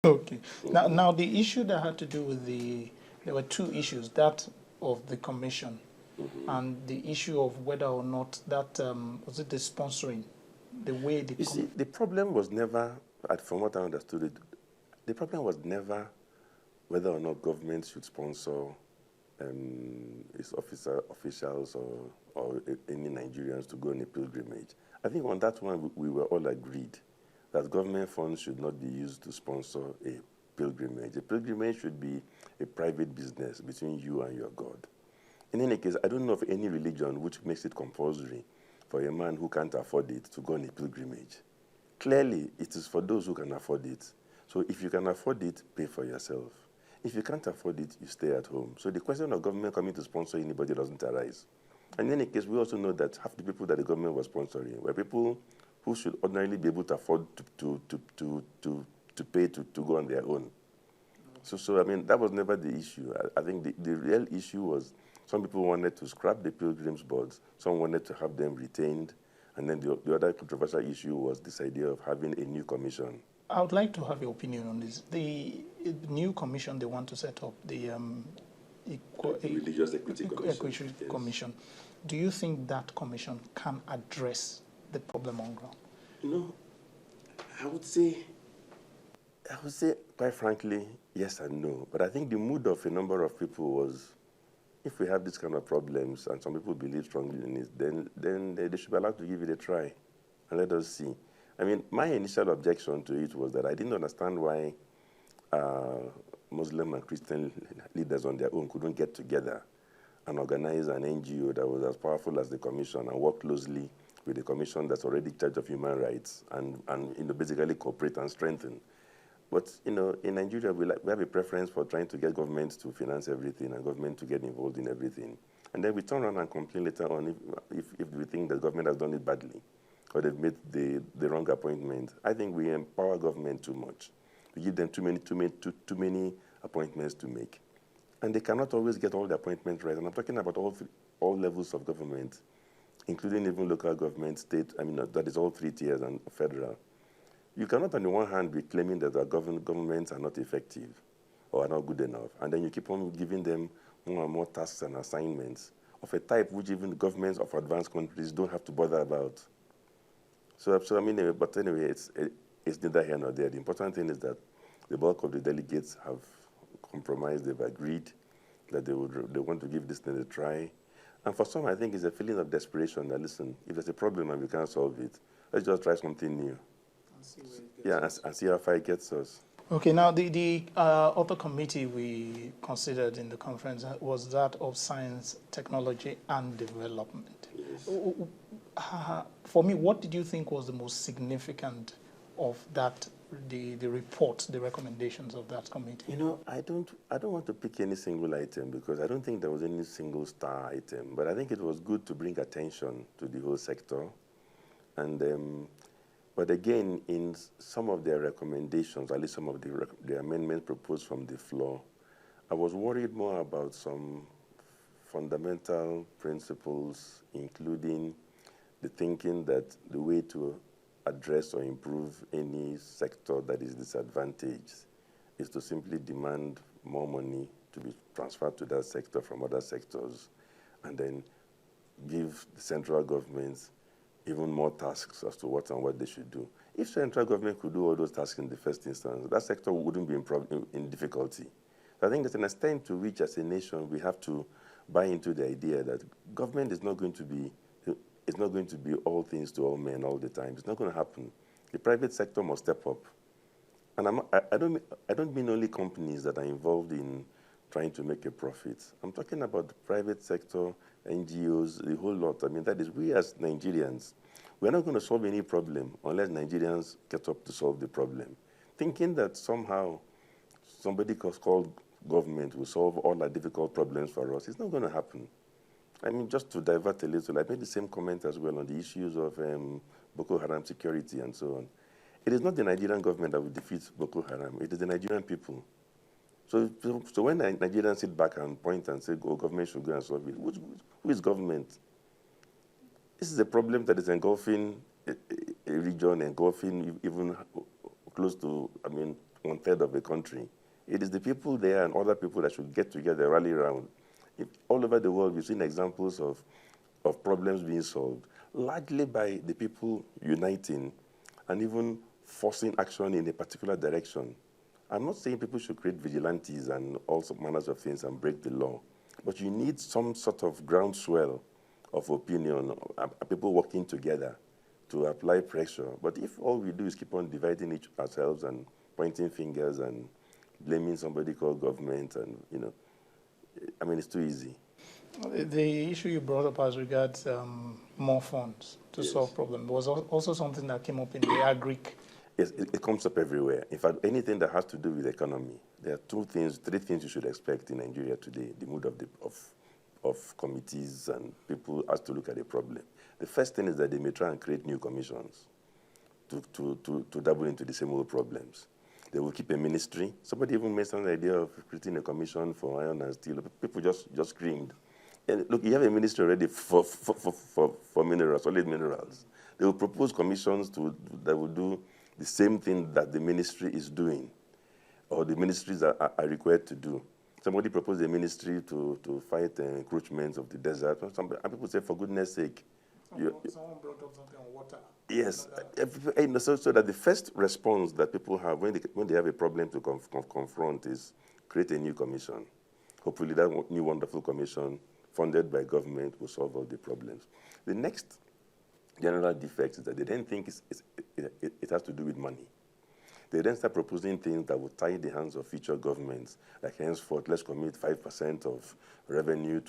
Okay. Now the issue that had to do with there were two issues, that of the commission and the issue of whether or not that, was it the sponsoring, the way the... You see, the problem was never, from what I understood it, the problem was never whether or not government should sponsor its officials or any Nigerians to go on a pilgrimage. I think on that one we were all agreed that government funds should not be used to sponsor a pilgrimage. A pilgrimage should be a private business between you and your God. In any case, I don't know of any religion which makes it compulsory for a man who can't afford it to go on a pilgrimage. Clearly, it is for those who can afford it. So if you can afford it, pay for yourself. If you can't afford it, you stay at home. So the question of government coming to sponsor anybody doesn't arise. And in any case, we also know that half the people that the government was sponsoring were people who should ordinarily be able to afford to pay to go on their own. So I mean, that was never the issue. I think the real issue was some people wanted to scrap the pilgrims boards, some wanted to have them retained, and then the other controversial issue was this idea of having a new commission. I would like to have your opinion on this. The new commission they want to set up, the Religious Equity Commission. Commission. Do you think that commission can address the problem on ground? You know, I would say, quite frankly, yes and no. But I think the mood of a number of people was, if we have these kind of problems and some people believe strongly in it, then they should be allowed to give it a try and let us see. I mean, my initial objection to it was that I didn't understand why Muslim and Christian leaders on their own couldn't get together and organize an NGO that was as powerful as the commission and work closely with the commission that's already in charge of human rights and basically cooperate and strengthen. But in Nigeria, we have a preference for trying to get government to finance everything and government to get involved in everything. And then we turn around and complain later on if we think the government has done it badly or they've made the wrong appointment. I think we empower government too much. We give them too many appointments to make. And they cannot always get all the appointments right. And I'm talking about all levels of government, including even local government, state, that is all 3 tiers and federal. You cannot on the one hand be claiming that our governments are not effective or are not good enough, and then you keep on giving them more and more tasks and assignments of a type which even governments of advanced countries don't have to bother about. But anyway, it's neither here nor there. The important thing is that the bulk of the delegates have compromised, they've agreed that they want to give this thing a try. And for some, I think it's a feeling of desperation that, listen, if there's a problem and we can't solve it, let's just try something new. And see where it gets us. And see how far it gets us. Okay, now the other committee we considered in the conference was that of Science, Technology and Development. Yes. For me, what did you think was the most significant of that, the report, the recommendations of that committee? You know, I don't want to pick any single item because I don't think there was any single star item. But I think it was good to bring attention to the whole sector. And but again, in some of their recommendations, at least some of the amendments proposed from the floor, I was worried more about some fundamental principles, including the thinking that the way to address or improve any sector that is disadvantaged is to simply demand more money to be transferred to that sector from other sectors, and then give the central governments even more tasks as to what and what they should do. If central government could do all those tasks in the first instance, that sector wouldn't be in difficulty. So I think there's an extent to which, as a nation, we have to buy into the idea that government is not going to be all things to all men all the time. It's not going to happen. The private sector must step up. And I don't mean only companies that are involved in trying to make a profit. I'm talking about the private sector, NGOs, the whole lot. I mean, that is, we as Nigerians, we're not going to solve any problem unless Nigerians get up to solve the problem. Thinking that somehow somebody called government will solve all our difficult problems for us, it's not going to happen. I mean, just to divert a little, I made the same comment as well on the issues of Boko Haram security and so on. It is not the Nigerian government that will defeat Boko Haram. It is the Nigerian people. So when Nigerians sit back and point and say, oh, government should go and solve it, who is government? This is a problem that is engulfing a region, engulfing even close to, one-third of the country. It is the people there and other people that should get together, rally around. All over the world, we've seen examples of problems being solved, largely by the people uniting and even forcing action in a particular direction. I'm not saying people should create vigilantes and all manners of things and break the law, but you need some sort of groundswell of opinion, people working together to apply pressure. But if all we do is keep on dividing ourselves and pointing fingers and blaming somebody called government, and it's too easy. The issue you brought up as regards more funds to solve problems was also something that came up in the agric. Yes, it comes up everywhere. In fact, anything that has to do with the economy, there are three things you should expect in Nigeria today: the mood of committees and people asked to look at a problem. The first thing is that they may try and create new commissions to dabble into the same old problems. They will keep a ministry. Somebody even mentioned the idea of creating a commission for iron and steel. People just screamed. And look, you have a ministry already for minerals, solid minerals. They will propose commissions that will do the same thing that the ministry is doing, or the ministries are required to do. Somebody proposed a ministry to fight encroachments of the desert. And people say, for goodness sake. Someone brought up something on water. Yes, so that the first response that people have when they have a problem to confront is create a new commission. Hopefully that new wonderful commission funded by government will solve all the problems. The next general defect is that they then think it has to do with money. They then start proposing things that will tie the hands of future governments, like henceforth, let's commit 5% of revenue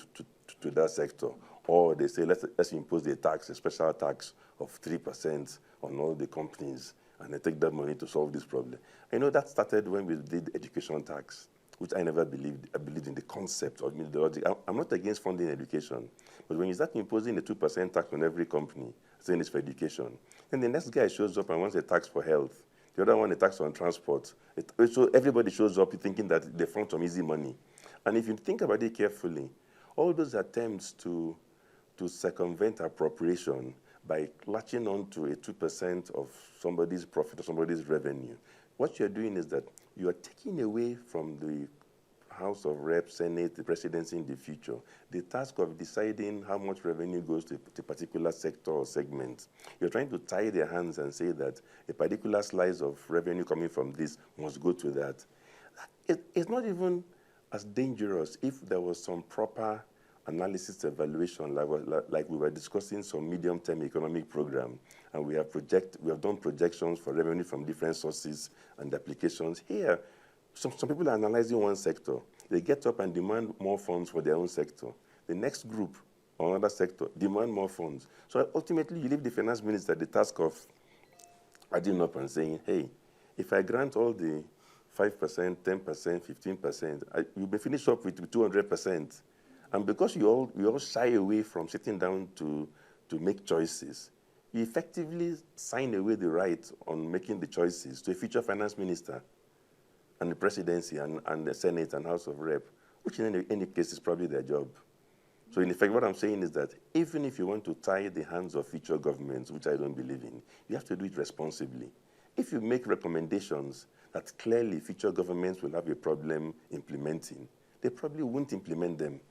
to that sector. Or they say, let's impose a special tax of 3% on all the companies, and they take that money to solve this problem. That started when we did education tax, which I never believed. I believed in the concept or the logic. I'm not against funding education, but when you start imposing a 2% tax on every company, saying it's for education, then the next guy shows up and wants a tax for health. The other one, a tax on transport. So everybody shows up thinking that they found some easy money. And if you think about it carefully, all those attempts to circumvent appropriation by latching on to a 2% of somebody's profit or somebody's revenue, what you're doing is that you are taking away from the House of Reps, Senate, the presidency in the future, the task of deciding how much revenue goes to a particular sector or segment. You're trying to tie their hands and say that a particular slice of revenue coming from this must go to that. It's not even as dangerous if there was some proper analysis evaluation, like we were discussing some medium-term economic program, and we have done projections for revenue from different sources and applications. Here, some people are analyzing one sector. They get up and demand more funds for their own sector. The next group or another sector demand more funds. So ultimately, you leave the finance minister the task of adding up and saying, hey, if I grant all the 5%, 10%, 15%, you may finish up with 200%. And because we all shy away from sitting down to make choices, you effectively sign away the right on making the choices to a future finance minister and the presidency and the Senate and House of Rep, which in any case is probably their job. So in effect, what I'm saying is that even if you want to tie the hands of future governments, which I don't believe in, you have to do it responsibly. If you make recommendations that clearly future governments will have a problem implementing, they probably won't implement them.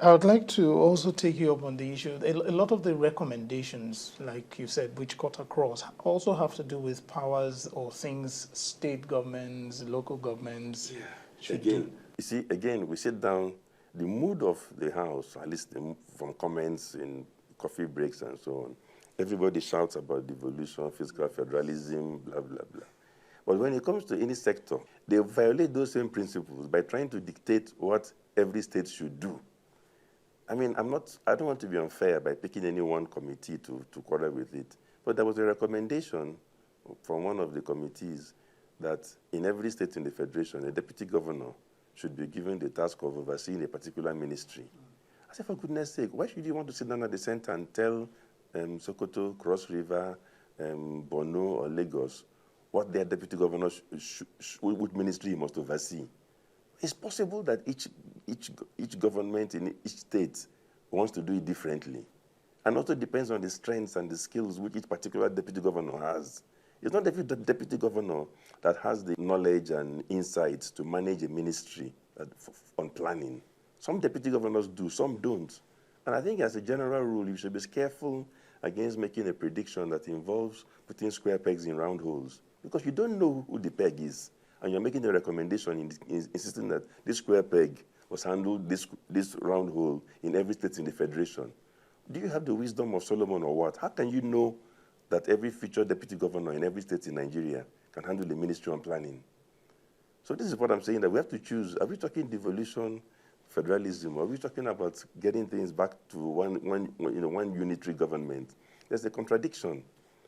I would like to also take you up on the issue. A lot of the recommendations, like you said, which cut across, also have to do with powers or things state governments, local governments should do. You see, again, we sit down, the mood of the House, at least from comments in coffee breaks and so on, everybody shouts about devolution, fiscal federalism, blah, blah, blah. But when it comes to any sector, they violate those same principles by trying to dictate what every state should do. I don't want to be unfair by picking any one committee to quarrel with it. But there was a recommendation from one of the committees that in every state in the Federation, a deputy governor should be given the task of overseeing a particular ministry. I said, for goodness sake, why should you want to sit down at the center and tell Sokoto, Cross River, Borno, or Lagos what their deputy governor which ministry he must oversee? It's possible that each government in each state wants to do it differently. And also depends on the strengths and the skills which each particular deputy governor has. It's not every deputy governor that has the knowledge and insights to manage a ministry on planning. Some deputy governors do, some don't. And I think as a general rule, you should be careful against making a prediction that involves putting square pegs in round holes, because you don't know who the peg is, and you're making a recommendation insisting that this square peg was handled this round hole in every state in the federation. Do you have the wisdom of Solomon or what? How can you know that every future deputy governor in every state in Nigeria can handle the ministry on planning? So this is what I'm saying, that we have to choose. Are we talking devolution, federalism? Or are we talking about getting things back to one unitary government? There's a contradiction.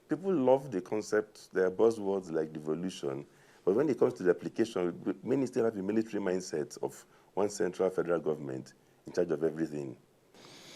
People love the concept. There are buzzwords like devolution, but when it comes to the application, many still have a military mindset of one central federal government in charge of everything.